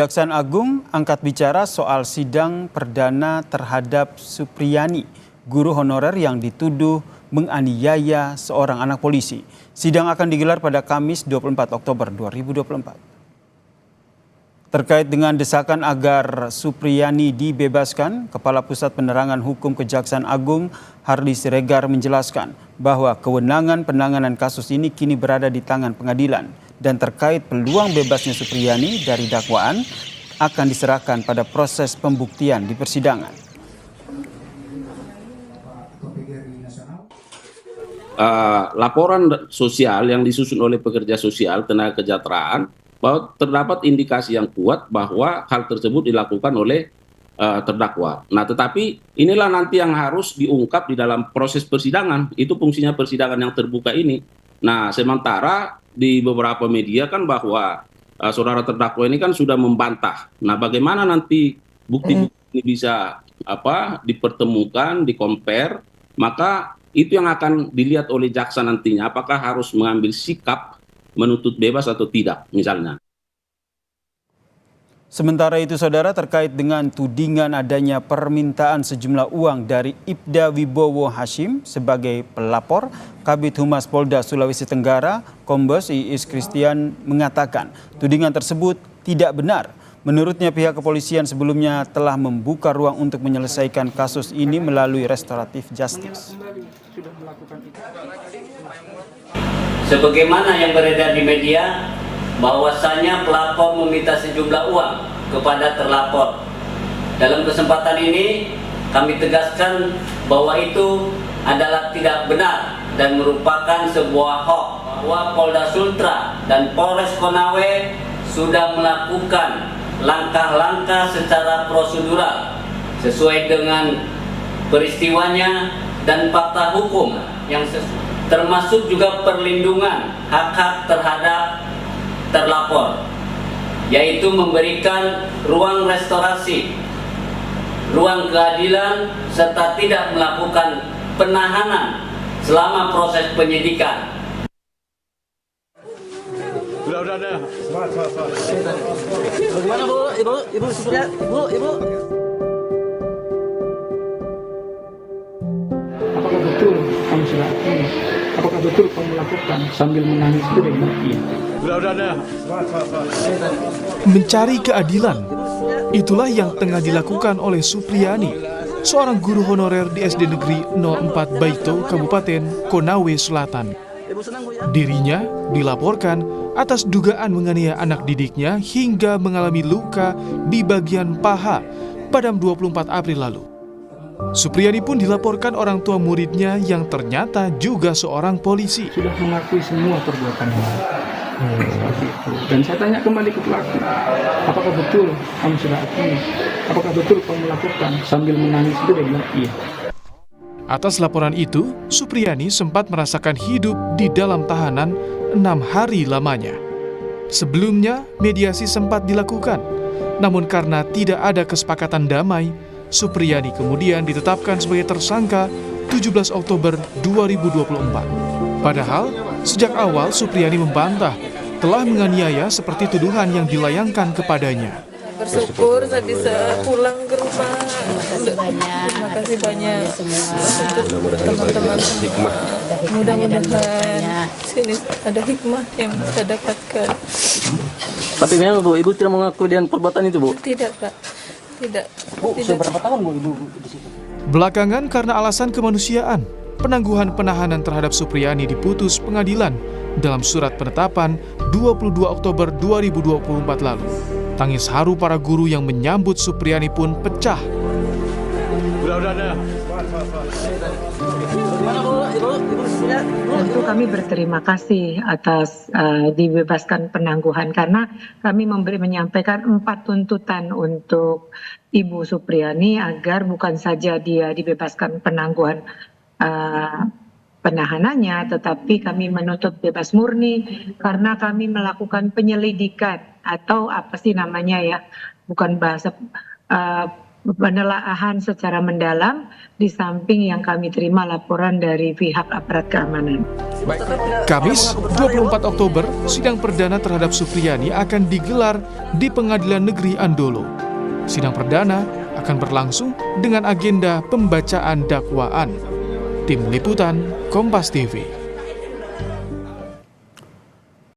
Kejaksaan Agung angkat bicara soal sidang perdana terhadap Supriyani, guru honorer yang dituduh menganiaya seorang anak polisi. Sidang akan digelar pada Kamis 24 Oktober 2024. Terkait dengan desakan agar Supriyani dibebaskan, Kepala Pusat Penerangan Hukum Kejaksaan Agung Hardy Siregar menjelaskan bahwa kewenangan penanganan kasus ini kini berada di tangan pengadilan dan terkait peluang bebasnya Supriyani dari dakwaan akan diserahkan pada proses pembuktian di persidangan. Laporan sosial yang disusun oleh pekerja sosial tenaga kesejahteraan bahwa terdapat indikasi yang kuat bahwa hal tersebut dilakukan oleh terdakwa. Nah, tetapi inilah nanti yang harus diungkap di dalam proses persidangan. Itu fungsinya persidangan yang terbuka ini. Nah, sementara di beberapa media kan bahwa saudara terdakwa ini kan sudah membantah. Nah, bagaimana nanti bukti-bukti ini bisa dipertemukan, di-compare, maka itu yang akan dilihat oleh jaksa nantinya, apakah harus mengambil sikap menuntut bebas atau tidak, misalnya. Sementara itu, saudara, terkait dengan tudingan adanya permintaan sejumlah uang dari Ibda Wibowo Hashim sebagai pelapor, Kabid Humas Polda Sulawesi Tenggara, Kombes Iis Christian mengatakan tudingan tersebut tidak benar. Menurutnya, pihak kepolisian sebelumnya telah membuka ruang untuk menyelesaikan kasus ini melalui restoratif justice. Sebagaimana yang beredar di media, bahwasanya pelapor meminta sejumlah uang kepada terlapor. Dalam kesempatan ini, kami tegaskan bahwa itu adalah tidak benar dan merupakan sebuah hoax, bahwa Polda Sultra dan Polres Konawe sudah melakukan langkah-langkah secara prosedural sesuai dengan peristiwanya dan fakta hukum yang termasuk juga perlindungan hak-hak terhadap terlapor, yaitu memberikan ruang restorasi, ruang keadilan, serta tidak melakukan penahanan selama proses penyidikan. Udah. Bagaimana Bu? Ibu Supriya, Ibu. Apakah betul kamu sudah akui? Apakah betul kamu lakukan sambil menangis itu dengan iya? Udah. Mencari keadilan, itulah yang tengah dilakukan oleh Supriyani, seorang guru honorer di SD Negeri 04 Baito, Kabupaten Konawe Selatan. Dirinya dilaporkan atas dugaan menganiaya anak didiknya hingga mengalami luka di bagian paha pada 24 April lalu. Supriyani pun dilaporkan orang tua muridnya yang ternyata juga seorang polisi. Sudah mengakui semua perbuatannya. Seperti itu. Dan saya tanya kembali ke pelaku, apakah betul kamu sudah akui? Apakah betul kamu lakukan sambil menangis itu dengan iya? Atas laporan itu, Supriyani sempat merasakan hidup di dalam tahanan 6 hari lamanya. Sebelumnya, mediasi sempat dilakukan, namun karena tidak ada kesepakatan damai, Supriyani kemudian ditetapkan sebagai tersangka 17 Oktober 2024. Padahal, sejak awal Supriyani membantah telah menganiaya seperti tuduhan yang dilayangkan kepadanya. Bersyukur saya bisa pulang ke rumah. Terima kasih banyak untuk teman-teman semua. Mudah-mudahan sini ada hikmah yang saya dapatkan. Tapi memang Bu, Ibu tidak mengakui dengan perbuatan itu, Bu? Tidak, Pak. Tidak. Bu, sudah berapa tahun Bu Ibu di situ? Belakangan karena alasan kemanusiaan, penangguhan penahanan terhadap Supriyani diputus pengadilan dalam surat penetapan 22 Oktober 2024 lalu. Tangis haru para guru yang menyambut Supriyani pun pecah. Udah. Tentu kami berterima kasih atas dibebaskan penangguhan karena kami menyampaikan 4 tuntutan untuk Ibu Supriyani agar bukan saja dia dibebaskan penangguhan penahanannya, tetapi kami menuntut bebas murni karena kami melakukan penyelidikan atau apa sih namanya ya, bukan bahasa penelaahan secara mendalam di samping yang kami terima laporan dari pihak aparat keamanan. Kamis, 24 Oktober, sidang perdana terhadap Supriyani akan digelar di Pengadilan Negeri Andolo. Sidang perdana akan berlangsung dengan agenda pembacaan dakwaan. Tim Liputan Kompas TV.